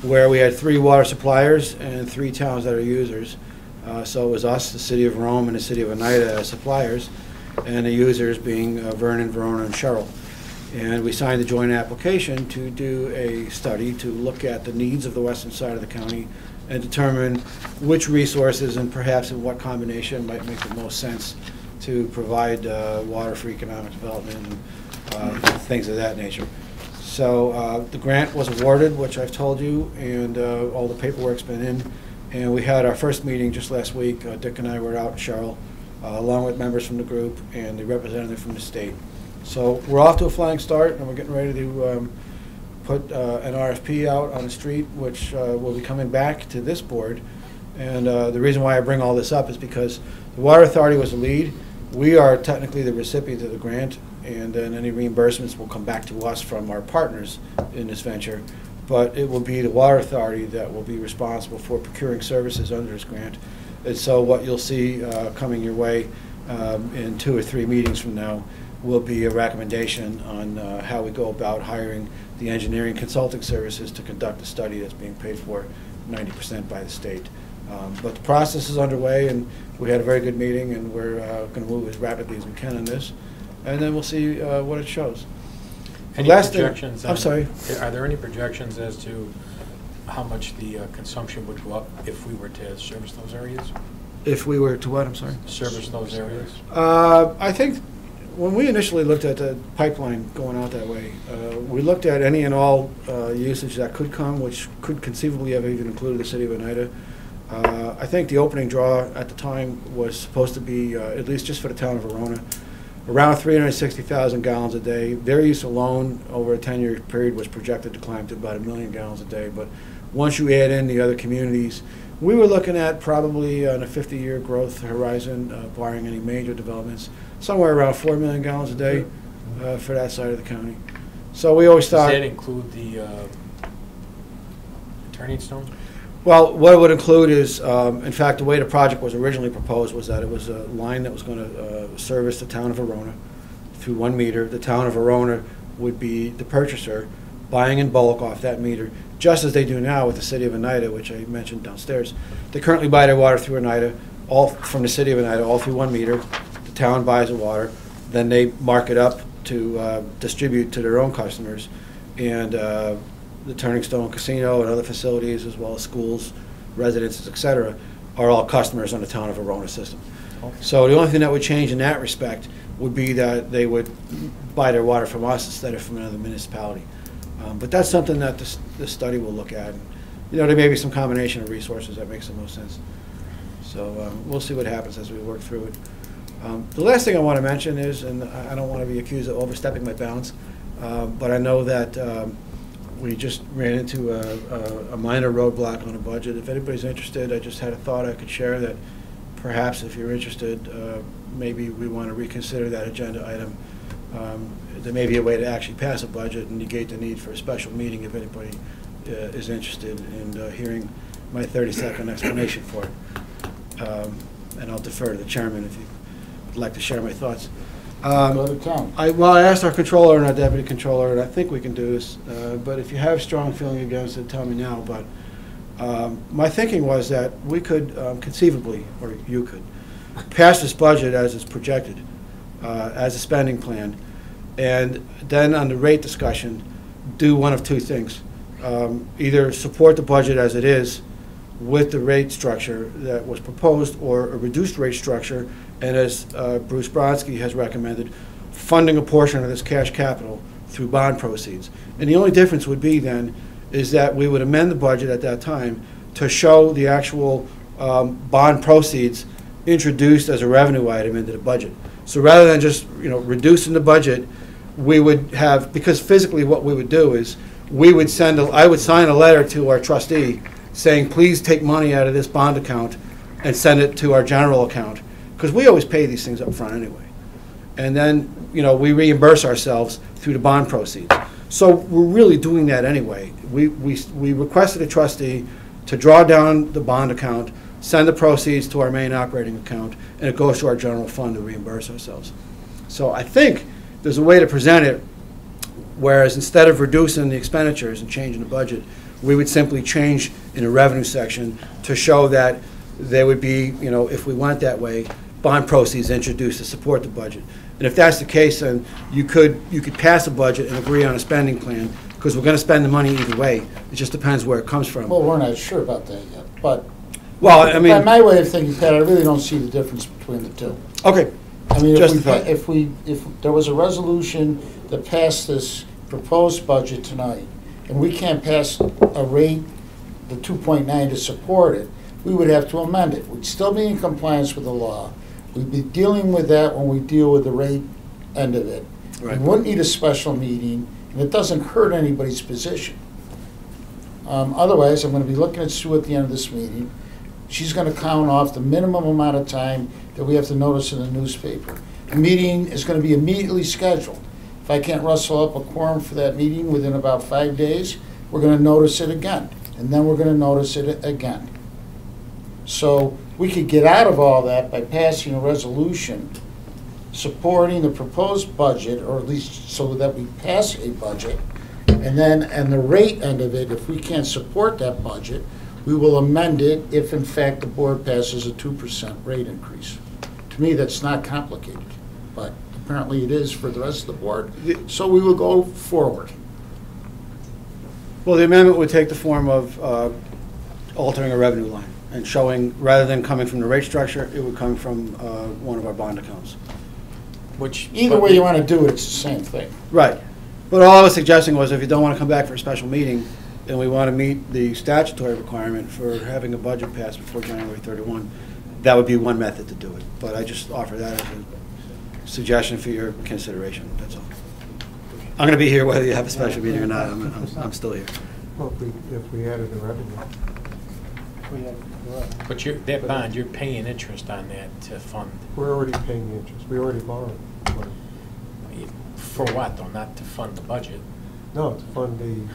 where we had 3 water suppliers and 3 towns that are users. So it was us, the city of Rome, and the city of Oneida as suppliers, and the users being Vernon, Verona, and Sherrill. And we signed a joint application to do a study to look at the needs of the western side of the county and determine which resources and perhaps in what combination might make the most sense to provide water for economic development and things of that nature. So the grant was awarded, which I've told you, and all the paperwork's been in. And we had our first meeting just last week. Dick and I were out in Sherrill, along with members from the group and the representative from the state. So we're off to a flying start, and we're getting ready to put an RFP out on the street, which will be coming back to this board. And the reason why I bring all this up is because the Water Authority was the lead. We are technically the recipient of the grant, and then any reimbursements will come back to us from our partners in this venture. But it will be the Water Authority that will be responsible for procuring services under this grant. And so what you'll see coming your way in 2 or 3 meetings from now will be a recommendation on how we go about hiring the engineering consulting services to conduct a study that's being paid for 90% by the state. But the process is underway, and we had a very good meeting, and we're going to move as rapidly as we can on this, and then we'll see what it shows. Any Last thing- projections? I'm on- sorry. Are there any projections as to how much the consumption would go up if we were to service those areas? If we were to what, I'm sorry? Service those areas? I think when we initially looked at the pipeline going out that way, we looked at any and all usage that could come, which could conceivably have even included the city of Oneida. I think the opening draw at the time was supposed to be, at least just for the town of Verona, around 360,000 gallons a day. Their use alone over a 10-year period was projected to climb to about 1 million gallons a day. But once you add in the other communities, we were looking at probably on a 50-year growth horizon, barring any major developments, somewhere around 4 million gallons a day for that side of the county. So we always Does thought... that include the turning stone? Well, what it would include is, in fact, the way the project was originally proposed was that it was a line that was going to service the town of Verona through 1 meter. The town of Verona would be the purchaser, buying in bulk off that meter, just as they do now with the city of Oneida, which I mentioned downstairs. They currently buy their water through Oneida, all from the city of Oneida, all through 1 meter. The town buys the water, then they mark it up to distribute to their own customers, and the Turning Stone Casino and other facilities, as well as schools, residences, et cetera, are all customers on the town of Verona system. Okay. So the only thing that would change in that respect would be that they would buy their water from us instead of from another municipality. But that's something that this study will look at. You know, there may be some combination of resources that makes the most sense. So we'll see what happens as we work through it. The last thing I want to mention is, and I don't want to be accused of overstepping my bounds, but I know that we just ran into a minor roadblock on a budget. If anybody's interested, I just had a thought I could share that perhaps if you're interested, maybe we want to reconsider that agenda item. There may be a way to actually pass a budget and negate the need for a special meeting if anybody is interested in hearing my 30-second explanation for it. And I'll defer to the chairman if you would like to share my thoughts. Go to town. I asked our controller and our deputy controller, and I think we can do this, but if you have strong feeling against it, tell me now. But my thinking was that we could conceivably, or you could, pass this budget as it's projected, as a spending plan, and then on the rate discussion, do one of two things. Either support the budget as it is with the rate structure that was proposed, or a reduced rate structure, and as Bruce Brodsky has recommended, funding a portion of this cash capital through bond proceeds. And the only difference would be then is that we would amend the budget at that time to show the actual bond proceeds introduced as a revenue item into the budget. So rather than just reducing the budget, we would have, because physically what we would do is we would I would sign a letter to our trustee saying, please take money out of this bond account and send it to our general account, because we always pay these things up front anyway. And then, we reimburse ourselves through the bond proceeds. So we're really doing that anyway. We requested a trustee to draw down the bond account, send the proceeds to our main operating account, and it goes to our general fund to reimburse ourselves. So I think there's a way to present it, whereas instead of reducing the expenditures and changing the budget, we would simply change in the revenue section to show that there would be, if we went that way, bond proceeds introduced to support the budget. And if that's the case, then you could pass a budget and agree on a spending plan, because we're going to spend the money either way. It just depends where it comes from. Well, we're not sure about that yet, but Well, I mean, by my way of thinking, Pat, I really don't see the difference between the two. okay. I mean, Just a thought. if there was a resolution that passed this proposed budget tonight, and we can't pass a rate, the 2.9, to support it, we would have to amend it. We'd still be in compliance with the law. We'd be dealing with that when we deal with the rate end of it. Right. We wouldn't need a special meeting, and it doesn't hurt anybody's position. Otherwise, I'm going to be looking at Sue at the end of this meeting. She's going to count off the minimum amount of time that we have to notice in the newspaper. The meeting is going to be immediately scheduled. If I can't rustle up a quorum for that meeting within about 5 days, we're going to notice it again, and then we're going to notice it again. So we could get out of all that by passing a resolution supporting the proposed budget, or at least so that we pass a budget, and the rate end of it, if we can't support that budget, we will amend it if in fact the board passes a 2% rate increase. To me, that's not complicated, but apparently it is for the rest of the board. So we will go forward. Well, the amendment would take the form of altering a revenue line and showing, rather than coming from the rate structure, it would come from one of our bond accounts. Which. Either way you want to do it, it's the same thing. Right. But all I was suggesting was if you don't want to come back for a special meeting and we want to meet the statutory requirement for having a budget passed before January 31, that would be one method to do it. But I just offer that as a suggestion for your consideration, that's all. I'm going to be here whether you have a special meeting or not. I'm still here. Well, if we added the revenue. But that bond, you're paying interest on that to fund. We're already paying the interest. We already borrowed money. For what, though? Not to fund the budget? No, to fund the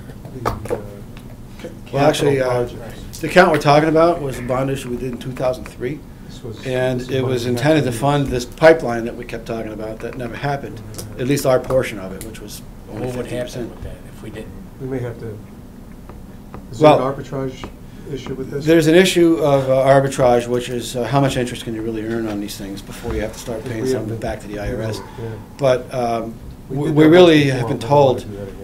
Well, actually, capital projects. the account we're talking about was a bond issue we did in 2003. And it was intended to fund this pipeline that we kept talking about that never happened, at least our portion of it, which was only 50%. What would happen with that if we didn't? We may have to, is there Well, an arbitrage issue with this? There's an issue of arbitrage, which is how much interest can you really earn on these things before you have to start paying something back to the IRS. Yeah. But We did we that really before. have been We don't told, wanna do that again.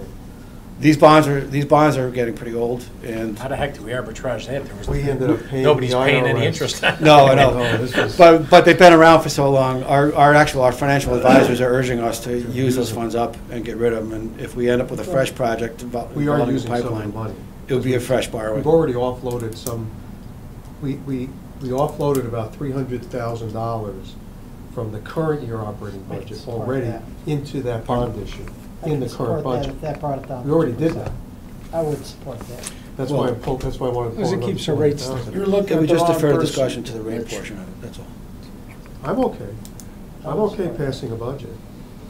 these bonds are getting pretty old, and, How the heck do we arbitrage that? There was We ended up paying Nobody's the paying any IRS. interest on it. no, I No, know. this was- But they've been around for so long, our financial advisors are urging us to use those funds up and get rid of them, and if we end up with a fresh project We are involving a using some of the pipeline, money. it would be a fresh borrowing. We've already offloaded some, we offloaded about $300,000 from the current year operating budget support already that. into that bond issue, I in could the current support that budget. if that brought it down. We to already did 2%. that. I would support that. That's Well- why that's why I wanted to pull Because it another keeps the rates 200,000. You're looking Can we at the just wrong defer the person. discussion to the rate portion of it, that's all. I'm okay. I'm okay passing a budget.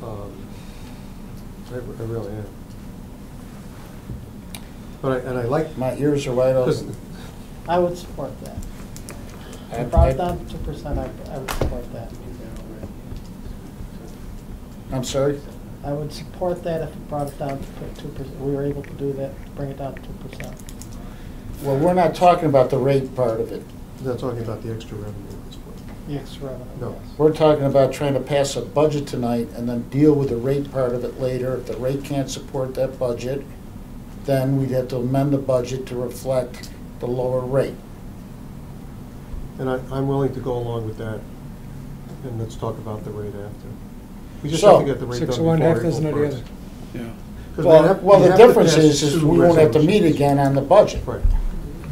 I really am. But I like, My ears are wide because open. I would support that. If I- it brought I- it down to 2%, I would support that. I'm sorry? I would support that if it brought it down to 2%. We were able to do that, to bring it down to 2%. Well, we're not talking about the rate part of it. I'm not talking about the extra revenue at this point. The extra revenue, No. yes. We're talking about trying to pass a budget tonight and then deal with the rate part of it later. If the rate can't support that budget, then we'd have to amend the budget to reflect the lower rate. And I'm willing to go along with that, and let's talk about the rate after. We just So, have to get the rate done 6 of before one, half April dozen of the 1st. other. Yeah. 'Cause Well, we the have to difference pass is two we won't have to meet resolutions. again on the budget. Right.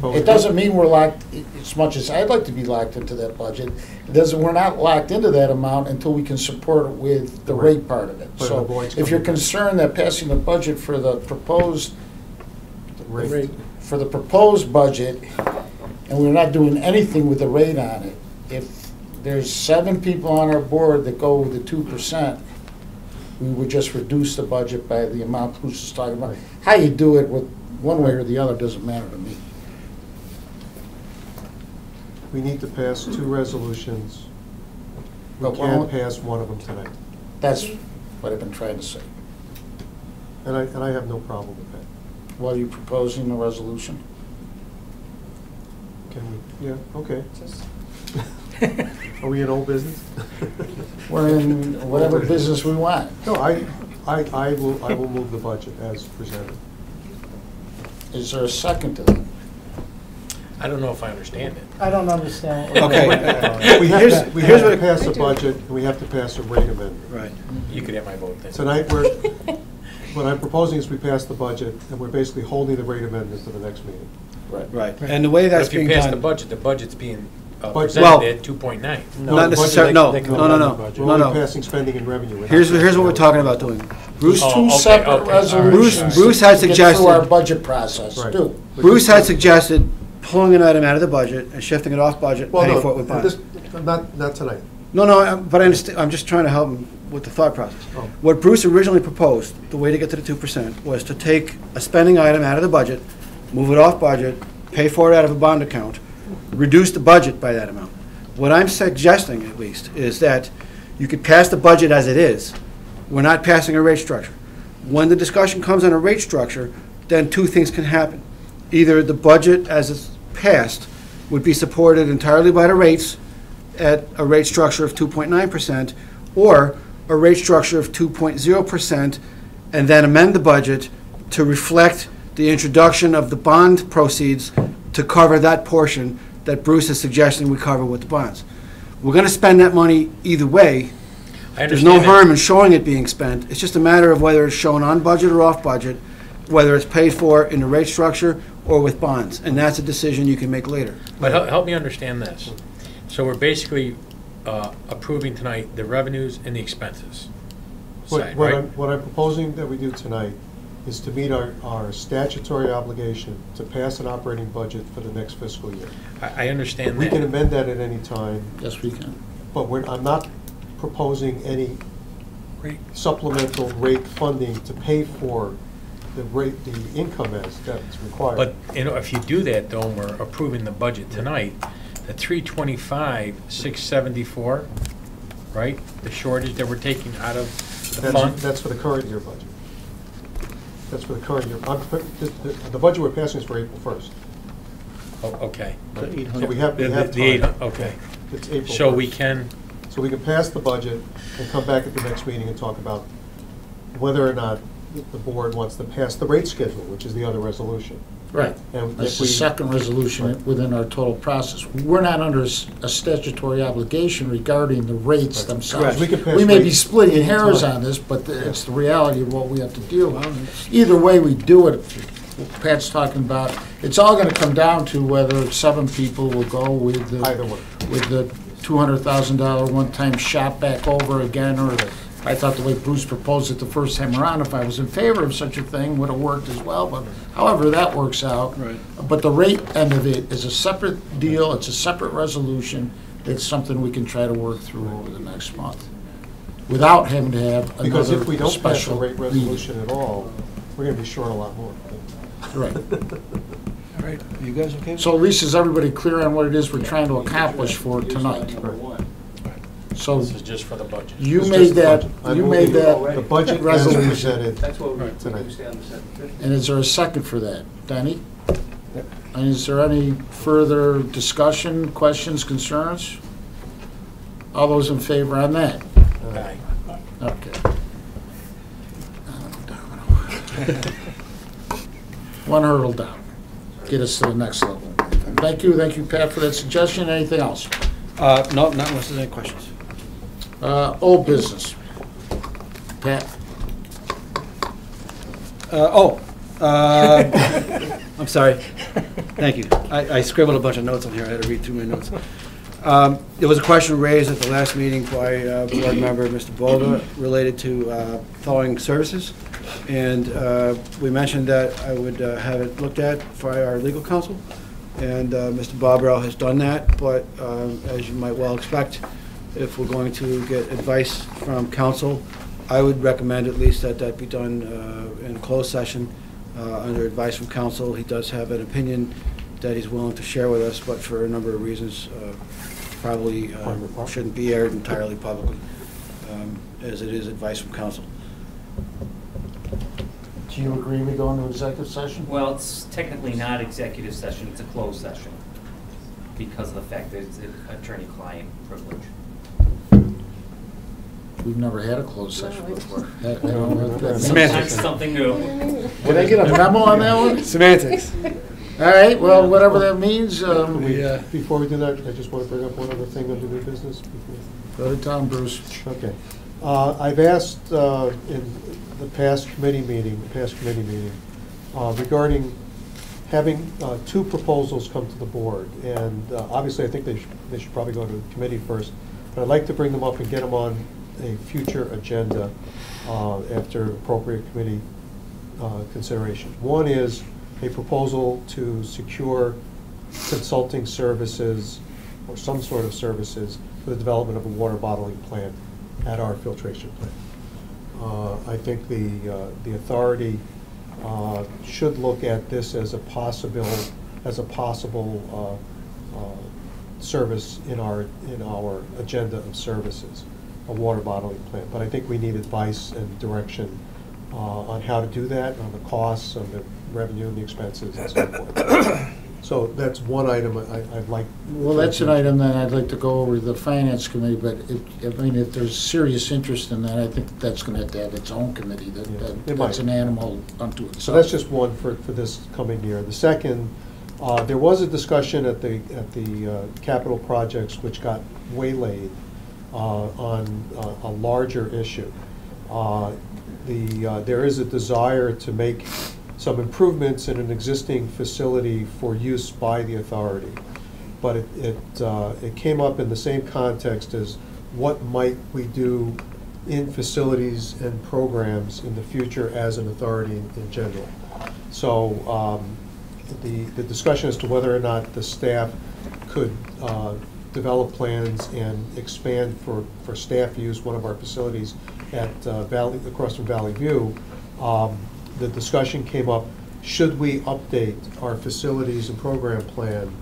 But we It doesn't mean we're locked, as much as I'd like to be locked into that budget, it doesn't, we're not locked into that amount until we can support it with the Right. rate part of it. But it So avoids if you're coming back. concerned that passing the budget for the proposed, Rate. for the proposed budget, and we're not doing anything with the rate on it, if there's 7 people on our board that go with the 2%, we would just reduce the budget by the amount Bruce is talking about. How you do it with one way or the other doesn't matter to me. We need to pass 2 resolutions. We But can't won't- pass one of them tonight. That's what I've been trying to say. And I have no problem with that. While you're proposing the resolution? Can we, yeah, okay. Are we in old business? We're in whatever business we want. No, I will move the budget as presented. Is there a second to that? I don't know if I understand it. I don't understand. what- Okay. We have Here's- to, we here's have to what- pass a budget, and we have to pass a rate amendment. Right. You could have my vote then. Tonight, what I'm proposing is we pass the budget, and we're basically holding the rate amendment to the next meeting. Right, and the way But that's if you being pass the done. budget, the budget's being But- Well- presented at 2.9. Not the budget- necessarily, no, they can no, no, amend no, the budget. We're no, only no. passing spending and revenue. We're not Here's passing what we're revenue. talking about doing. Bruce, Oh, Two okay, separate okay, all right. resolutions. Bruce had to get through our suggested- budget process, Right. too. Bruce had suggested pulling an item out of the budget and shifting it off budget, Well, paying no, for it with bonds. not tonight. No, but I understand, I'm just trying to help him with the thought process. Oh. What Bruce originally proposed, the way to get to the 2%, was to take a spending item out of the budget, move it off budget, pay for it out of a bond account, reduce the budget by that amount. What I'm suggesting, at least, is that you could pass the budget as it is. We're not passing a rate structure. When the discussion comes on a rate structure, then 2 things can happen. Either the budget, as it's passed, would be supported entirely by the rates at a rate structure of 2.9%, or a rate structure of 2.0% and then amend the budget to reflect the introduction of the bond proceeds to cover that portion that Bruce is suggesting we cover with the bonds. We're going to spend that money either way. I There's no understand that. harm in showing it being spent. It's just a matter of whether it's shown on budget or off budget, whether it's paid for in the rate structure or with bonds, and that's a decision you can make later. But help me understand this. So we're basically approving tonight the revenues and the expenses side, right? What I'm proposing that we do tonight is to meet our statutory obligation to pass an operating budget for the next fiscal year. I understand We can that. amend that at any time, Yes, we can. but I'm not proposing any Great. supplemental rate funding to pay for the income as that's required. But, if you do that, though, and we're approving the budget tonight, the 325,674, right? The shortage that we're taking out of the fund? That's for the current year budget. That's for the current year. The budget we're passing is for April 1st. Oh, okay. So we have The time. 800, okay. It's April 1st. So we can, So we can pass the budget and come back at the next meeting and talk about whether or not the board wants to pass the rate schedule, which is the other resolution. Right. And That's if the we- second resolution Right. within our total process. We're not under a statutory obligation regarding the rates Right. themselves. Correct. We can pass We may be rates splitting hairs anytime. on this, but it's the reality of what we have to deal with. Either way we do it, Pat's talking about, it's all gonna come down to whether 7 people will go with Either one. the $200,000 one-time shot back over again, or I thought the way Bruce proposed it the first time around, if I was in favor of such a thing, would have worked as well, but however that works out. Right. But the rate end of it is a separate deal, it's a separate resolution, it's something we can try to work through over the next month, without having to have Because if we another don't pass the special rate meeting. resolution at all, we're gonna be short a lot more. Right. All right, you guys okay? So Lisa, is everybody clear on what it is we're trying to accomplish for tonight? So this is just for the budget. you It's made just the that, budget. I'm you made moving that the budget as resolution. presented That's what we tonight. do stay on the 750. And is there a second for that? Danny? And is there any further discussion, questions, concerns? All those in favor on that? Aye. Okay. One hurdle down. Get us to the next level. Thank you, Pat, for that suggestion. Anything else? No, not unless there's any questions. Old business. Pat? I'm sorry. Thank you. I scribbled a bunch of notes on here. I had to read through my notes. There was a question raised at the last meeting by board member Mr. Boga related to thawing services. And we mentioned that I would have it looked at by our legal counsel. And Mr. Bobrell has done that, but as you might well expect, if we're going to get advice from counsel, I would recommend at least that that be done in closed session under advice from counsel. He does have an opinion that he's willing to share with us, but for a number of reasons, probably shouldn't be aired entirely publicly, as it is advice from counsel. Do you agree we go into executive session? Well, it's technically not executive session, it's a closed session, because of the fact that it's an attorney-client privilege. We've never had a closed session before. I don't know what that means. Semantics. Sometimes something new. Did I get a memo on that one? Semantics. All right, well, whatever that means, Before we do that, I just want to bring up one other thing under new business. go to town, Bruce. Okay. I've asked in the past committee meeting, regarding having 2 proposals come to the board. And obviously, I think they should probably go to committee first. But I'd like to bring them up and get them on a future agenda after appropriate committee consideration. One is a proposal to secure consulting services or some sort of services for the development of a water bottling plant at our filtration plant. I think the authority should look at this as a possible service in our agenda of services, a water bottling plant. But I think we need advice and direction on how to do that, on the costs, on the revenue and the expenses, and so forth. So that's one item I'd like. Well, that's an item that I'd like to go over to the finance committee, but if there's serious interest in that, I think that's gonna have to have its own committee. It That's might. an animal unto itself. So that's just one for this coming year. The second, there was a discussion at the capital projects which got waylaid on a larger issue. There is a desire to make some improvements in an existing facility for use by the authority. But it came up in the same context as what might we do in facilities and programs in the future as an authority in general. So the discussion as to whether or not the staff could develop plans and expand for staff use one of our facilities at across from Valley View. The discussion came up, should we update our facilities and program plan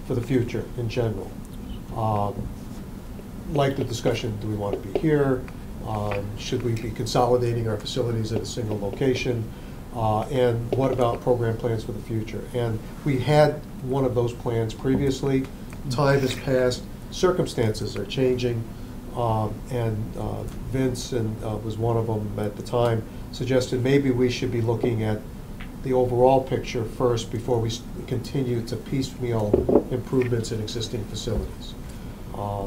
for the future in general? Like the discussion, do we want to be here? Should we be consolidating our facilities at a single location? And what about program plans for the future? And we had one of those plans previously. Time has passed, circumstances are changing, and Vince was one of them at the time, suggested maybe we should be looking at the overall picture first before we continue to piecemeal improvements in existing facilities.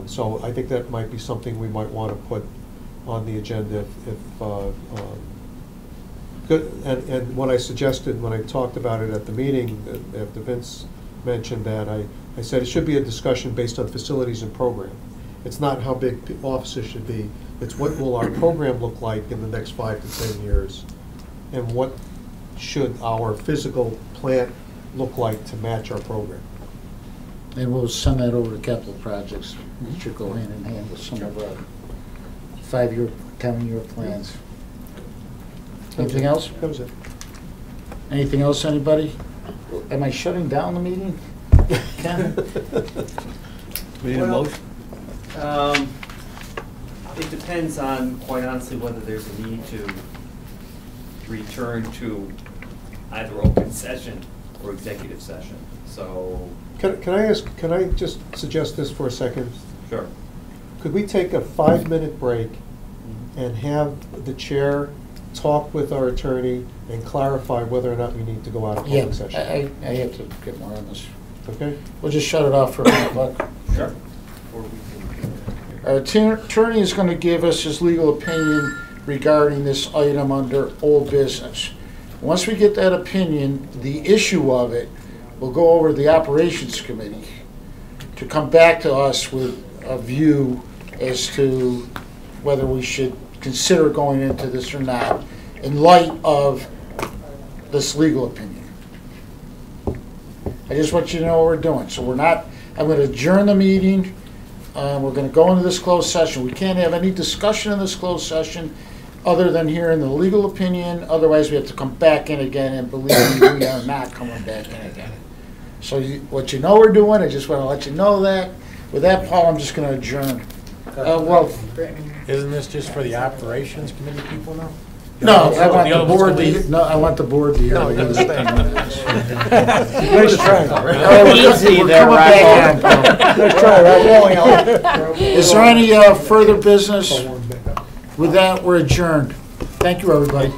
So I think that might be something we might want to put on the agenda and what I suggested when I talked about it at the meeting, after Vince mentioned that, I said it should be a discussion based on facilities and program. It's not how big offices should be. It's what will our program look like in the next 5 to 10 years, and what should our physical plant look like to match our program. And we'll send that over to capital projects, which should go hand in hand with some of our 5-year, 10-year plans. Anything else? That was it. Anything else, anybody? Am I shutting down the meeting? Ken? We need a motion? It depends on, quite honestly, whether there's a need to return to either open session or executive session. So. Can I just suggest this for a second? Sure. Could we take a 5-minute break and have the chair talk with our attorney and clarify whether or not we need to go out of Yeah, public session? I have to get more on this. Okay? We'll just shut it off for a minute, Buck. Sure. Or we can. Our attorney is going to give us his legal opinion regarding this item under old business. Once we get that opinion, the issue of it will go over to the operations committee to come back to us with a view as to whether we should consider going into this or not in light of this legal opinion. I just want you to know what we're doing. So I'm going to adjourn the meeting. We're going to go into this closed session. We can't have any discussion in this closed session other than hearing the legal opinion. Otherwise, we have to come back in again, and believe me, we are not coming back in again. So what you know we're doing, I just want to let you know that. With that, Paul, I'm just going to adjourn. Isn't this just for the operations committee people now? No, I want The the other one's board gonna to, leave? no, I want the board to hear. No, you're it. staying. Nice try. Easy We're there, coming back Rocco. in, Paul. Is there any further business? With that, we're adjourned. Thank you, everybody.